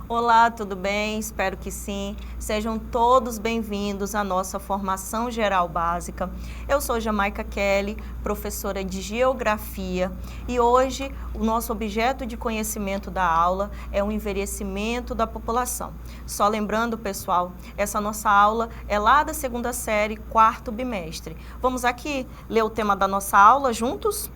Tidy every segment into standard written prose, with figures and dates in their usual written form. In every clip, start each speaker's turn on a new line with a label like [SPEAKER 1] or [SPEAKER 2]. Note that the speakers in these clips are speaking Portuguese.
[SPEAKER 1] Olá, tudo bem? Espero que sim. Sejam todos bem-vindos à nossa formação geral básica. Eu sou Jamaica Kelly, professora de Geografia, e hoje o nosso objeto de conhecimento da aula é o envelhecimento da população. Só lembrando, pessoal, essa nossa aula é lá da segunda série, quarto bimestre. Vamos aqui ler o tema da nossa aula juntos?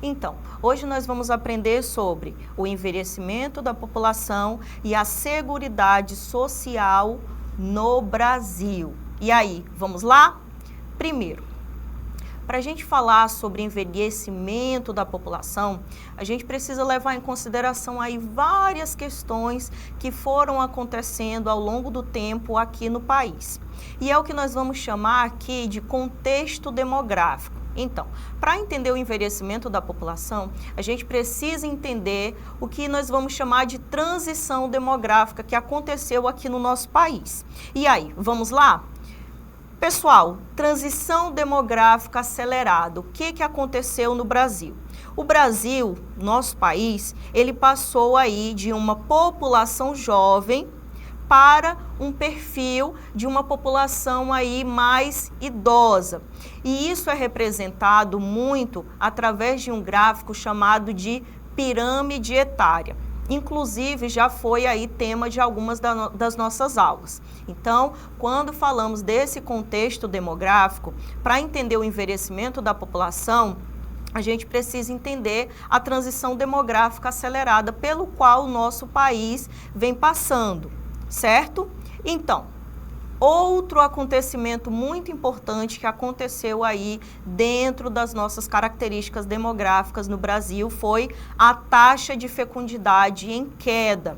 [SPEAKER 1] Então, hoje nós vamos aprender sobre o envelhecimento da população e a seguridade social no Brasil. E aí, vamos lá? Primeiro, para a gente falar sobre envelhecimento da população, a gente precisa levar em consideração aí várias questões que foram acontecendo ao longo do tempo aqui no país. E é o que nós vamos chamar aqui de contexto demográfico. Então, para entender o envelhecimento da população, a gente precisa entender o que nós vamos chamar de transição demográfica que aconteceu aqui no nosso país. E aí, vamos lá? Pessoal, transição demográfica acelerada, o que aconteceu no Brasil? O Brasil, nosso país, ele passou aí de uma população jovem para um perfil de uma população aí mais idosa. E isso é representado muito através de um gráfico chamado de pirâmide etária. Inclusive, já foi aí tema de algumas das nossas aulas. Então, quando falamos desse contexto demográfico, para entender o envelhecimento da população, a gente precisa entender a transição demográfica acelerada pelo qual o nosso país vem passando, certo? Então, outro acontecimento muito importante que aconteceu aí dentro das nossas características demográficas no Brasil foi a taxa de fecundidade em queda.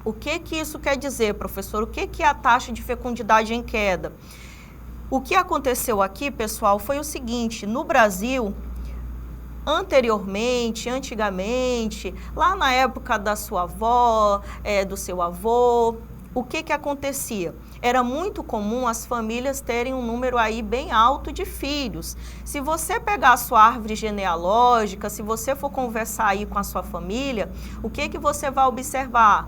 [SPEAKER 1] O que isso quer dizer, professor? O que é a taxa de fecundidade em queda? O que aconteceu aqui, pessoal, foi o seguinte: no Brasil, antigamente, lá na época da sua avó, do seu avô, o que acontecia? Era muito comum as famílias terem um número aí bem alto de filhos. Se você pegar a sua árvore genealógica, se você for conversar aí com a sua família, o que você vai observar?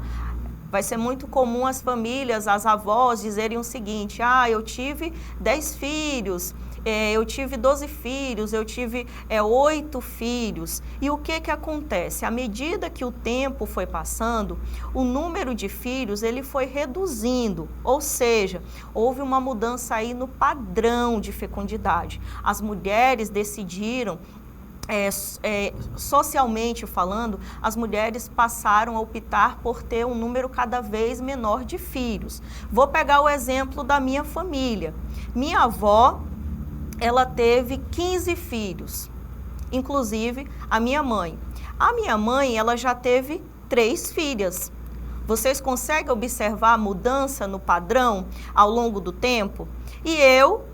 [SPEAKER 1] Vai ser muito comum as famílias, as avós dizerem o seguinte: eu tive 10 filhos, eu tive 12 filhos, eu tive 8 filhos. E o que acontece? À medida que o tempo foi passando, o número de filhos ele foi reduzindo, ou seja, houve uma mudança aí no padrão de fecundidade. As mulheres decidiram, socialmente falando, as mulheres passaram a optar por ter um número cada vez menor de filhos. Vou pegar o exemplo da minha família. Minha avó, ela teve 15 filhos, inclusive a minha mãe. A minha mãe, ela já teve 3 filhas. Vocês conseguem observar a mudança no padrão ao longo do tempo? E eu,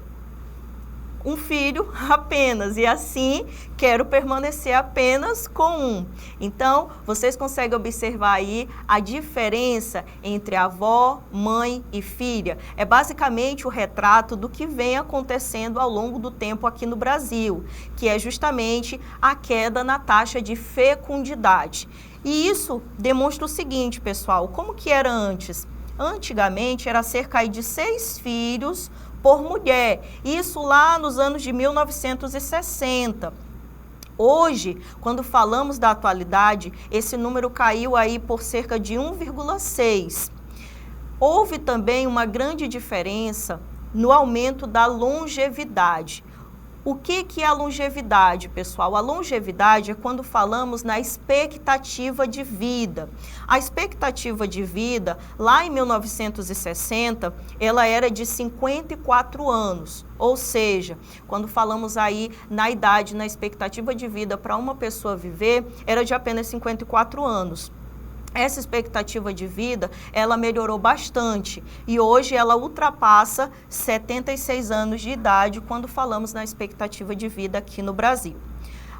[SPEAKER 1] um filho apenas, e assim quero permanecer apenas com um. Então, vocês conseguem observar aí a diferença entre avó, mãe e filha. É basicamente o retrato do que vem acontecendo ao longo do tempo aqui no Brasil, que é justamente a queda na taxa de fecundidade. E isso demonstra o seguinte, pessoal: como que era antes? Antigamente era cerca de 6 filhos por mulher, isso lá nos anos de 1960. Hoje, quando falamos da atualidade, esse número caiu aí por cerca de 1,6. Houve também uma grande diferença no aumento da longevidade. O que é a longevidade, pessoal? A longevidade é quando falamos na expectativa de vida. A expectativa de vida, lá em 1960, ela era de 54 anos. Ou seja, quando falamos aí na idade, na expectativa de vida para uma pessoa viver, era de apenas 54 anos. Essa expectativa de vida, ela melhorou bastante e hoje ela ultrapassa 76 anos de idade quando falamos na expectativa de vida aqui no Brasil.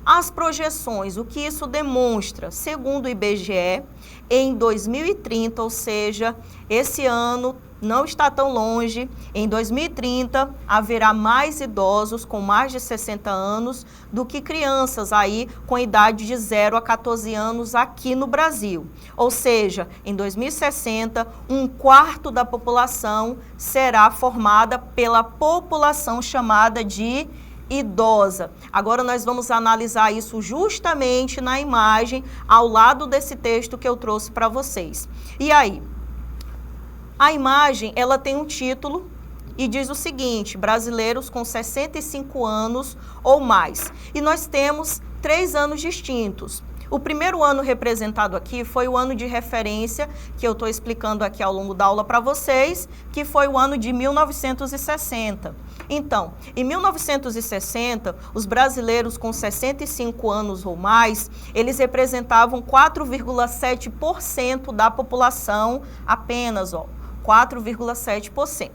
[SPEAKER 1] As projeções, o que isso demonstra? Segundo o IBGE, em 2030, ou seja, esse ano não está tão longe. Em 2030, haverá mais idosos com mais de 60 anos do que crianças aí com idade de 0 a 14 anos aqui no Brasil. Ou seja, em 2060, um quarto da população será formada pela população chamada de idosa. Agora nós vamos analisar isso justamente na imagem ao lado desse texto que eu trouxe para vocês. E aí? A imagem, ela tem um título e diz o seguinte: brasileiros com 65 anos ou mais. E nós temos 3 anos distintos. O primeiro ano representado aqui foi o ano de referência, que eu estou explicando aqui ao longo da aula para vocês, que foi o ano de 1960. Então, em 1960, os brasileiros com 65 anos ou mais, eles representavam 4,7% da população apenas, 4,7%.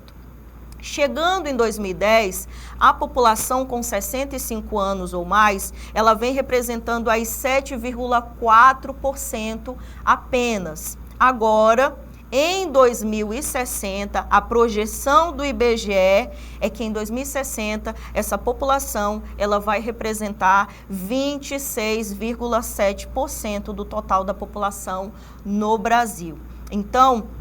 [SPEAKER 1] Chegando em 2010, a população com 65 anos ou mais, ela vem representando aí 7,4% apenas. Agora, em 2060, a projeção do IBGE é que em 2060 essa população ela vai representar 26,7% do total da população no Brasil. Então,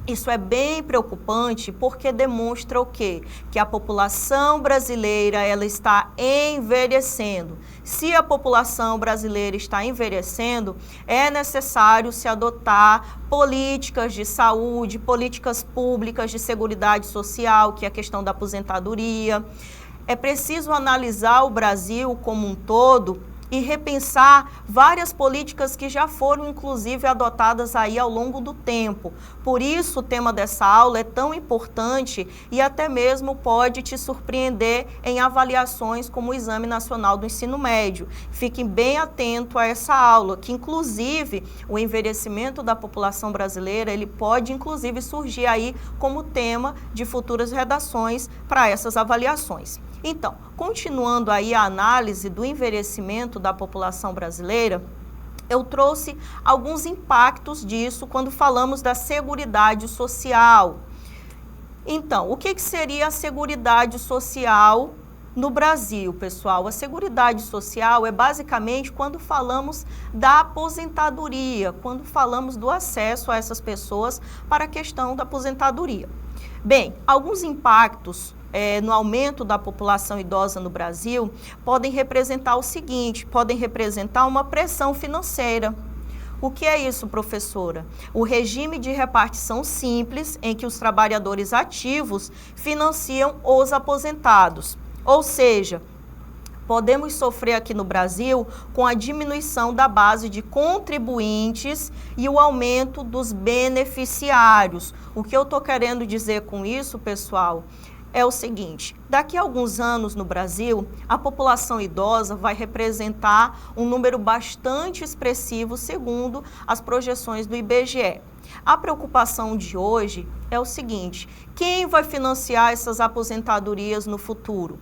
[SPEAKER 1] isso é bem preocupante porque demonstra o quê? Que a população brasileira ela está envelhecendo. Se a população brasileira está envelhecendo, é necessário se adotar políticas de saúde, políticas públicas de seguridade social, que é a questão da aposentadoria. É preciso analisar o Brasil como um todo e repensar várias políticas que já foram, inclusive, adotadas aí ao longo do tempo. Por isso, o tema dessa aula é tão importante e até mesmo pode te surpreender em avaliações como o Exame Nacional do Ensino Médio. Fiquem bem atentos a essa aula, que, inclusive, o envelhecimento da população brasileira, ele pode, inclusive, surgir aí como tema de futuras redações para essas avaliações. Então, continuando aí a análise do envelhecimento da população brasileira, eu trouxe alguns impactos disso quando falamos da Seguridade Social. Então, o que seria a Seguridade Social no Brasil, pessoal? A Seguridade Social é basicamente quando falamos da aposentadoria, quando falamos do acesso a essas pessoas para a questão da aposentadoria. Bem, alguns impactos no aumento da população idosa no Brasil podem representar o seguinte, podem representar uma pressão financeira. O que é isso, professora? O regime de repartição simples em que os trabalhadores ativos financiam os aposentados. Ou seja, podemos sofrer aqui no Brasil com a diminuição da base de contribuintes e o aumento dos beneficiários. O que eu estou querendo dizer com isso, pessoal, é o seguinte: daqui a alguns anos no Brasil, a população idosa vai representar um número bastante expressivo, segundo as projeções do IBGE. A preocupação de hoje é o seguinte: quem vai financiar essas aposentadorias no futuro?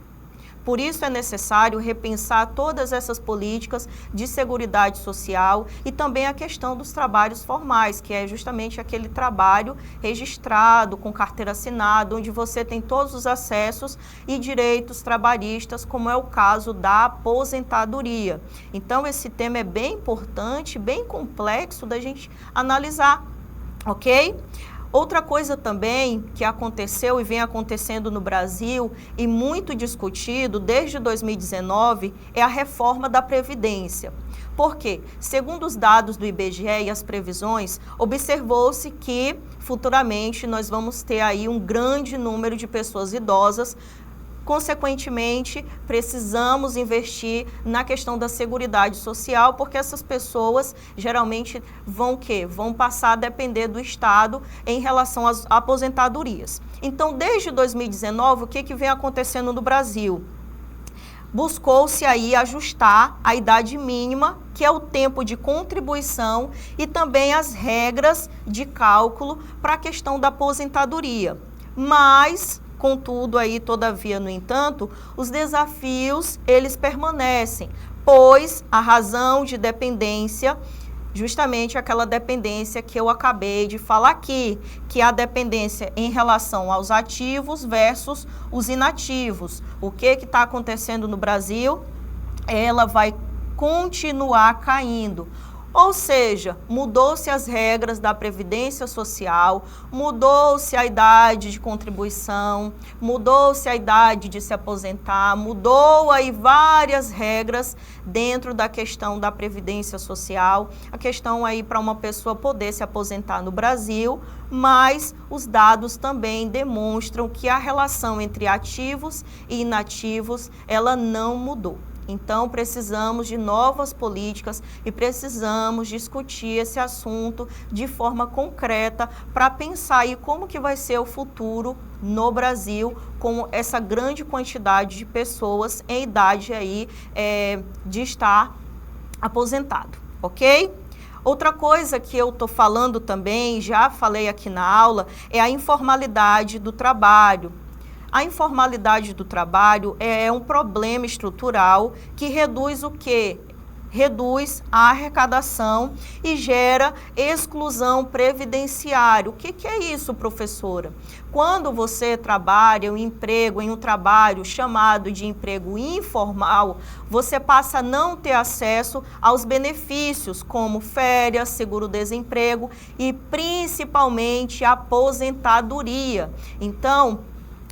[SPEAKER 1] Por isso é necessário repensar todas essas políticas de seguridade social e também a questão dos trabalhos formais, que é justamente aquele trabalho registrado, com carteira assinada, onde você tem todos os acessos e direitos trabalhistas, como é o caso da aposentadoria. Então, esse tema é bem importante, bem complexo da gente analisar, ok? Outra coisa também que aconteceu e vem acontecendo no Brasil e muito discutido desde 2019 é a reforma da Previdência. Por quê? Segundo os dados do IBGE e as previsões, observou-se que futuramente nós vamos ter aí um grande número de pessoas idosas. Consequentemente, precisamos investir na questão da seguridade social, porque essas pessoas geralmente vão passar a depender do Estado em relação às aposentadorias. Então, desde 2019, o que vem acontecendo no Brasil? Buscou-se aí ajustar a idade mínima, que é o tempo de contribuição, e também as regras de cálculo para a questão da aposentadoria. Mas, contudo, aí, todavia, no entanto, os desafios, eles permanecem, pois a razão de dependência justamente aquela dependência que eu acabei de falar aqui, que é a dependência em relação aos ativos versus os inativos. O que está acontecendo no Brasil? Ela vai continuar caindo. Ou seja, mudou-se as regras da Previdência Social, mudou-se a idade de contribuição, mudou-se a idade de se aposentar, mudou aí várias regras dentro da questão da Previdência Social, a questão aí para uma pessoa poder se aposentar no Brasil, mas os dados também demonstram que a relação entre ativos e inativos, ela não mudou. Então, precisamos de novas políticas e precisamos discutir esse assunto de forma concreta para pensar aí como que vai ser o futuro no Brasil com essa grande quantidade de pessoas em idade aí de estar aposentado, ok? Outra coisa que eu estou falando também, já falei aqui na aula, é a informalidade do trabalho. A informalidade do trabalho é um problema estrutural que reduz o quê? Reduz a arrecadação e gera exclusão previdenciária. O que é isso, professora? Quando você trabalha em um trabalho chamado de emprego informal, você passa a não ter acesso aos benefícios como férias, seguro-desemprego e principalmente aposentadoria. Então,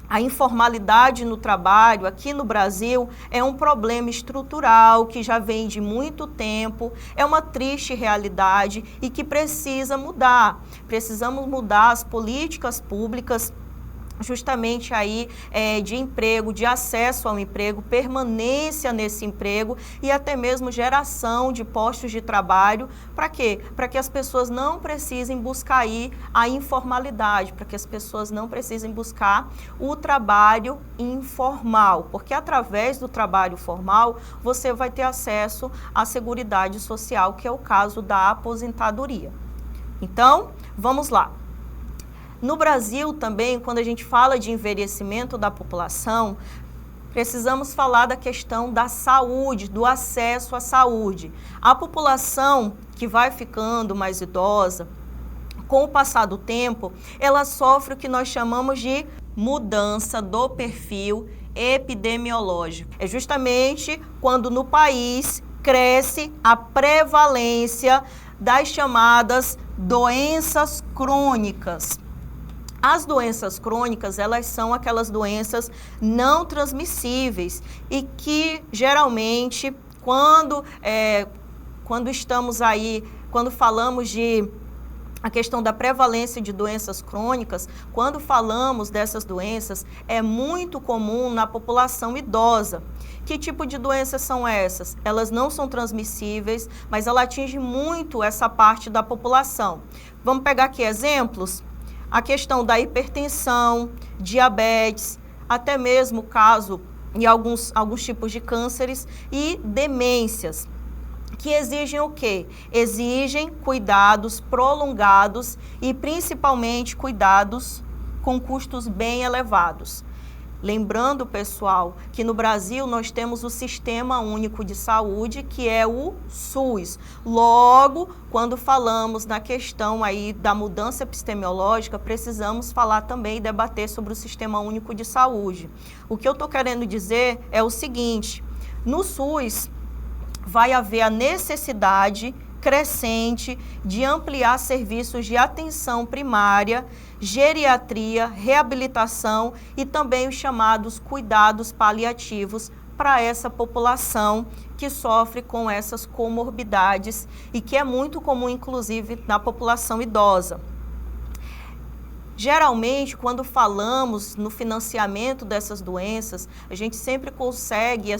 [SPEAKER 1] a informalidade no trabalho aqui no Brasil é um problema estrutural que já vem de muito tempo, é uma triste realidade e que precisa mudar. Precisamos mudar as políticas públicas justamente aí de emprego, de acesso ao emprego, permanência nesse emprego e até mesmo geração de postos de trabalho. Para quê? Para que as pessoas não precisem buscar aí a informalidade, para que as pessoas não precisem buscar o trabalho informal, porque através do trabalho formal você vai ter acesso à Seguridade Social, que é o caso da aposentadoria. Então, vamos lá. No Brasil também, quando a gente fala de envelhecimento da população, precisamos falar da questão da saúde, do acesso à saúde. A população que vai ficando mais idosa, com o passar do tempo, ela sofre o que nós chamamos de mudança do perfil epidemiológico. É justamente quando no país cresce a prevalência das chamadas doenças crônicas. As doenças crônicas, elas são aquelas doenças não transmissíveis e que geralmente quando falamos de a questão da prevalência de doenças crônicas, quando falamos dessas doenças, é muito comum na população idosa. Que tipo de doenças são essas? Elas não são transmissíveis, mas ela atinge muito essa parte da população. Vamos pegar aqui exemplos? A questão da hipertensão, diabetes, até mesmo o caso de alguns tipos de cânceres e demências, que exigem o quê? Exigem cuidados prolongados e principalmente cuidados com custos bem elevados. Lembrando, pessoal, que no Brasil nós temos o Sistema Único de Saúde, que é o SUS. Logo, quando falamos na questão aí da mudança epistemológica, precisamos falar também e debater sobre o Sistema Único de Saúde. O que eu estou querendo dizer é o seguinte: no SUS vai haver a necessidade crescente de ampliar serviços de atenção primária, geriatria, reabilitação e também os chamados cuidados paliativos para essa população que sofre com essas comorbidades e que é muito comum, inclusive, na população idosa. Geralmente, quando falamos no financiamento dessas doenças, a gente sempre consegue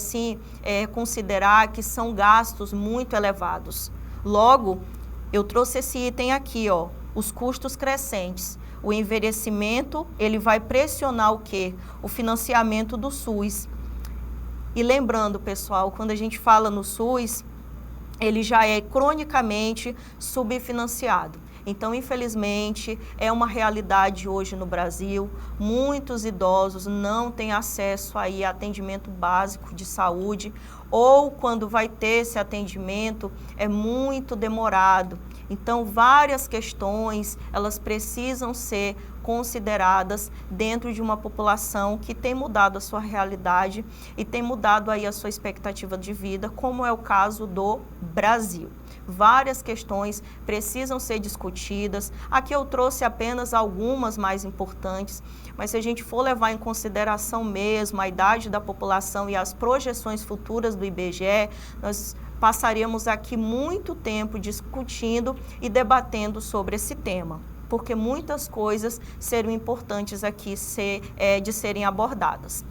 [SPEAKER 1] considerar que são gastos muito elevados. Logo, eu trouxe esse item aqui, ó, os custos crescentes. O envelhecimento, ele vai pressionar o quê? O financiamento do SUS. E lembrando, pessoal, quando a gente fala no SUS, ele já é cronicamente subfinanciado. Então, infelizmente, é uma realidade hoje no Brasil. Muitos idosos não têm acesso aí a atendimento básico de saúde, ou quando vai ter esse atendimento é muito demorado. Então, várias questões, elas precisam ser consideradas dentro de uma população que tem mudado a sua realidade e tem mudado aí a sua expectativa de vida, como é o caso do Brasil. Várias questões precisam ser discutidas. Aqui eu trouxe apenas algumas mais importantes, mas se a gente for levar em consideração mesmo a idade da população e as projeções futuras do IBGE, nós passaríamos aqui muito tempo discutindo e debatendo sobre esse tema, porque muitas coisas seriam importantes aqui de serem abordadas.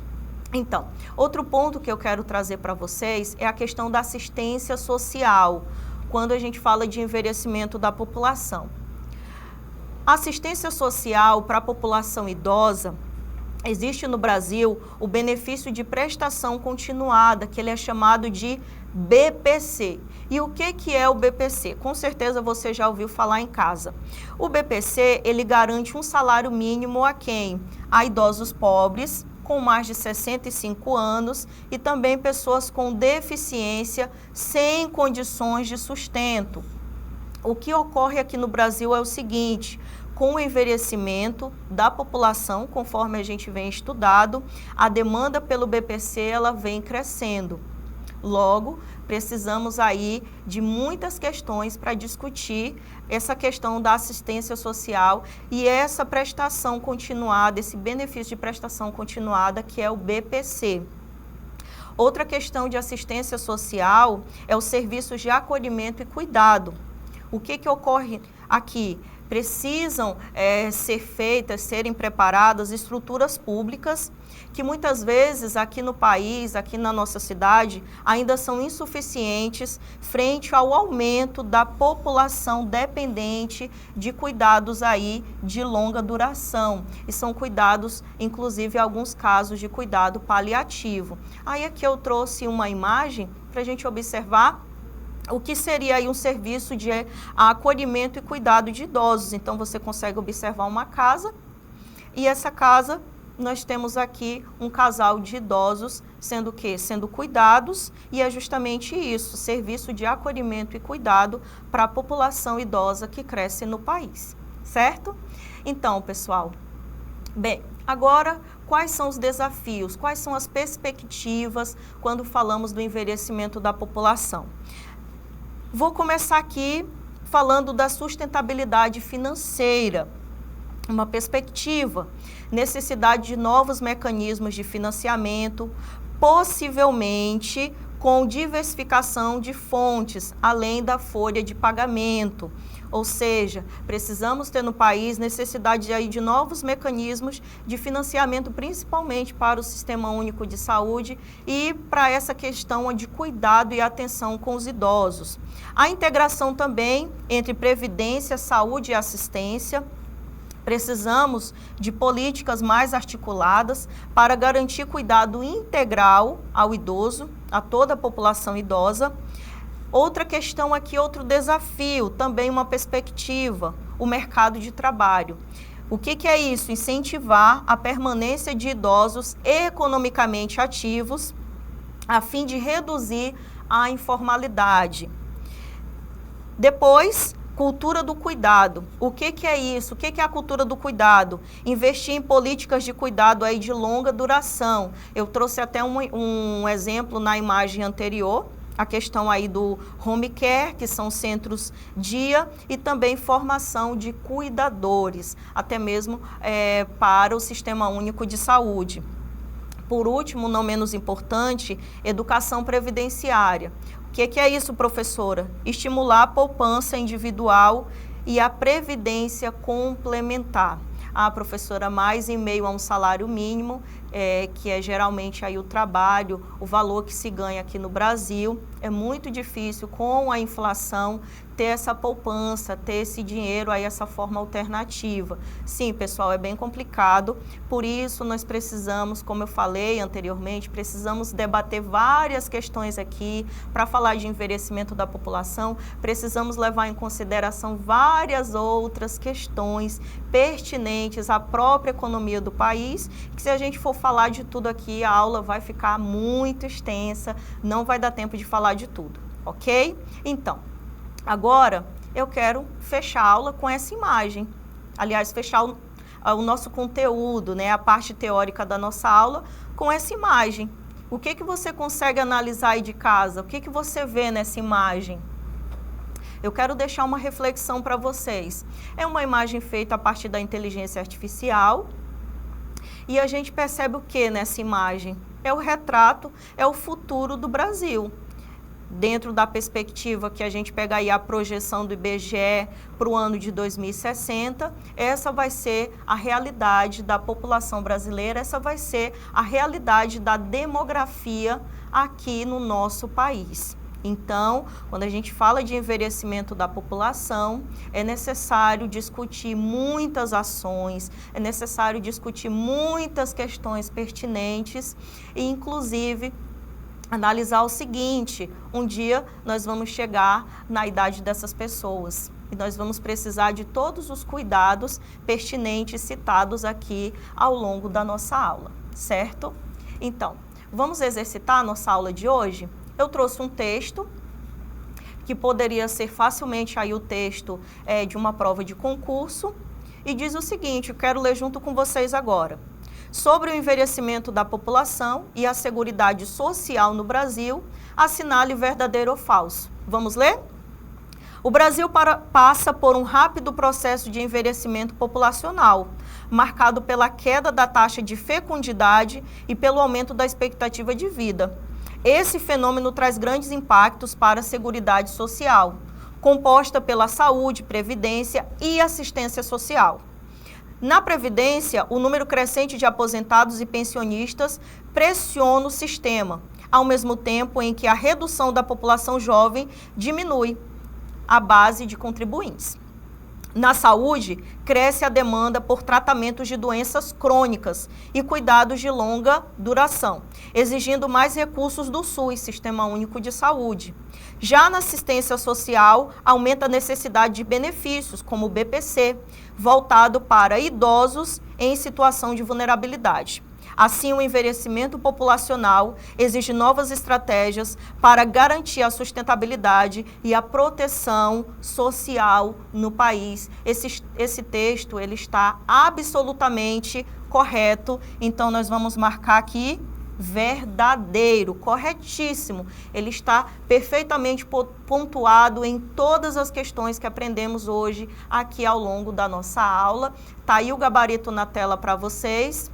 [SPEAKER 1] Então, outro ponto que eu quero trazer para vocês é a questão da assistência social, quando a gente fala de envelhecimento da população. Assistência social para a população idosa, existe no Brasil o benefício de prestação continuada, que ele é chamado de BPC. E o que é o BPC? Com certeza você já ouviu falar em casa. O BPC, ele garante um salário mínimo a quem? A idosos pobres, com mais de 65 anos e também pessoas com deficiência sem condições de sustento. O que ocorre aqui no Brasil é o seguinte: com o envelhecimento da população, conforme a gente vem estudado, a demanda pelo BPC ela vem crescendo. Logo, precisamos aí de muitas questões para discutir essa questão da assistência social e essa prestação continuada, esse benefício de prestação continuada que é o BPC. Outra questão de assistência social é os serviços de acolhimento e cuidado. O que ocorre aqui? Precisam serem preparadas estruturas públicas que muitas vezes aqui no país, aqui na nossa cidade, ainda são insuficientes frente ao aumento da população dependente de cuidados aí de longa duração. E são cuidados, inclusive alguns casos de cuidado paliativo. Aí aqui eu trouxe uma imagem para a gente observar o que seria aí um serviço de acolhimento e cuidado de idosos. Então, você consegue observar uma casa e essa casa nós temos aqui um casal de idosos sendo cuidados, e é justamente isso, serviço de acolhimento e cuidado para a população idosa que cresce no país, certo? Então, pessoal, bem, agora quais são os desafios, quais são as perspectivas quando falamos do envelhecimento da população? Vou começar aqui falando da sustentabilidade financeira, uma perspectiva, necessidade de novos mecanismos de financiamento, possivelmente com diversificação de fontes, além da folha de pagamento. Ou seja, precisamos ter no país necessidade aí de novos mecanismos de financiamento, principalmente para o Sistema Único de Saúde e para essa questão de cuidado e atenção com os idosos. A integração também entre previdência, saúde e assistência. Precisamos de políticas mais articuladas para garantir cuidado integral ao idoso, a toda a população idosa. Outra questão aqui, outro desafio, também uma perspectiva, o mercado de trabalho. O que é isso? Incentivar a permanência de idosos economicamente ativos, a fim de reduzir a informalidade. Depois, cultura do cuidado. O que é isso? O que é a cultura do cuidado? Investir em políticas de cuidado aí de longa duração. Eu trouxe até um exemplo na imagem anterior, a questão aí do home care, que são centros dia, e também formação de cuidadores, até mesmo para o Sistema Único de Saúde. Por último, não menos importante, educação previdenciária. O que é isso, professora? Estimular a poupança individual e a previdência complementar. Ah, professora, mas em meio a um salário mínimo, que é geralmente aí o trabalho, o valor que se ganha aqui no Brasil. É muito difícil com a inflação ter essa poupança, ter esse dinheiro aí, essa forma alternativa. Sim, pessoal, é bem complicado, por isso nós precisamos, como eu falei anteriormente, precisamos debater várias questões aqui para falar de envelhecimento da população, precisamos levar em consideração várias outras questões pertinentes à própria economia do país, que se a gente for falar de tudo aqui, a aula vai ficar muito extensa, não vai dar tempo de falar de tudo, ok? Então, agora eu quero fechar a aula com essa imagem, aliás, fechar o nosso conteúdo, né, a parte teórica da nossa aula com essa imagem. O que você consegue analisar aí de casa? O que você vê nessa imagem? Eu quero deixar uma reflexão para vocês. É uma imagem feita a partir da inteligência artificial e a gente percebe o que nessa imagem? É o retrato, é o futuro do Brasil. Dentro da perspectiva que a gente pega aí a projeção do IBGE para o ano de 2060, essa vai ser a realidade da população brasileira, essa vai ser a realidade da demografia aqui no nosso país. Então, quando a gente fala de envelhecimento da população, é necessário discutir muitas ações, é necessário discutir muitas questões pertinentes e, inclusive, analisar o seguinte: um dia nós vamos chegar na idade dessas pessoas e nós vamos precisar de todos os cuidados pertinentes citados aqui ao longo da nossa aula, certo? Então, vamos exercitar a nossa aula de hoje? Eu trouxe um texto que poderia ser facilmente aí o texto de uma prova de concurso e diz o seguinte, eu quero ler junto com vocês agora. Sobre o envelhecimento da população e a seguridade social no Brasil, assinale verdadeiro ou falso. Vamos ler? O Brasil passa por um rápido processo de envelhecimento populacional, marcado pela queda da taxa de fecundidade e pelo aumento da expectativa de vida. Esse fenômeno traz grandes impactos para a seguridade social, composta pela saúde, previdência e assistência social. Na Previdência, o número crescente de aposentados e pensionistas pressiona o sistema, ao mesmo tempo em que a redução da população jovem diminui a base de contribuintes. Na saúde, cresce a demanda por tratamentos de doenças crônicas e cuidados de longa duração, exigindo mais recursos do SUS, Sistema Único de Saúde. Já na assistência social, aumenta a necessidade de benefícios, como o BPC, voltado para idosos em situação de vulnerabilidade. Assim, o envelhecimento populacional exige novas estratégias para garantir a sustentabilidade e a proteção social no país. Esse texto ele está absolutamente correto, então nós vamos marcar aqui verdadeiro, corretíssimo. Ele está perfeitamente pontuado em todas as questões que aprendemos hoje aqui ao longo da nossa aula. Tá aí o gabarito na tela para vocês.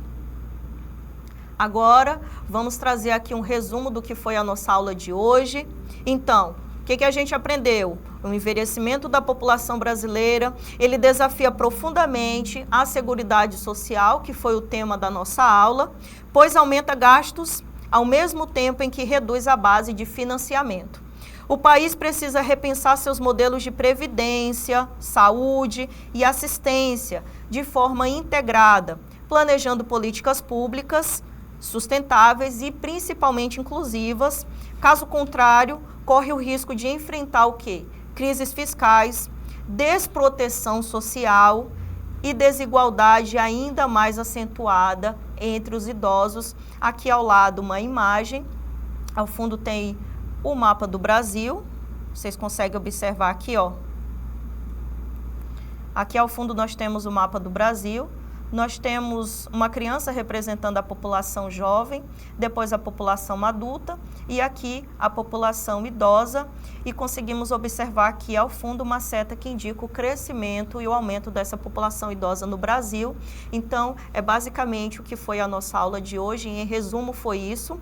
[SPEAKER 1] Agora, vamos trazer aqui um resumo do que foi a nossa aula de hoje. Então, o que a gente aprendeu? O envelhecimento da população brasileira, ele desafia profundamente a seguridade social, que foi o tema da nossa aula, pois aumenta gastos ao mesmo tempo em que reduz a base de financiamento. O país precisa repensar seus modelos de previdência, saúde e assistência de forma integrada, planejando políticas públicas sustentáveis e principalmente inclusivas. Caso contrário, corre o risco de enfrentar o quê? Crises fiscais, desproteção social e desigualdade ainda mais acentuada entre os idosos. Aqui ao lado uma imagem, ao fundo tem o mapa do Brasil, vocês conseguem observar aqui, ó. Aqui ao fundo nós temos o mapa do Brasil. Nós temos uma criança representando a população jovem, depois a população adulta e aqui a população idosa, e conseguimos observar aqui ao fundo uma seta que indica o crescimento e o aumento dessa população idosa no Brasil. Então, é basicamente o que foi a nossa aula de hoje, em resumo foi isso.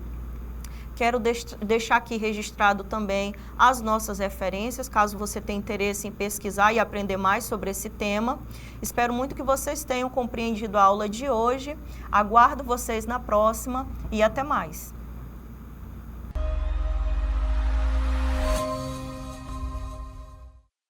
[SPEAKER 1] Quero deixar aqui registrado também as nossas referências, caso você tenha interesse em pesquisar e aprender mais sobre esse tema. Espero muito que vocês tenham compreendido a aula de hoje. Aguardo vocês na próxima e até mais.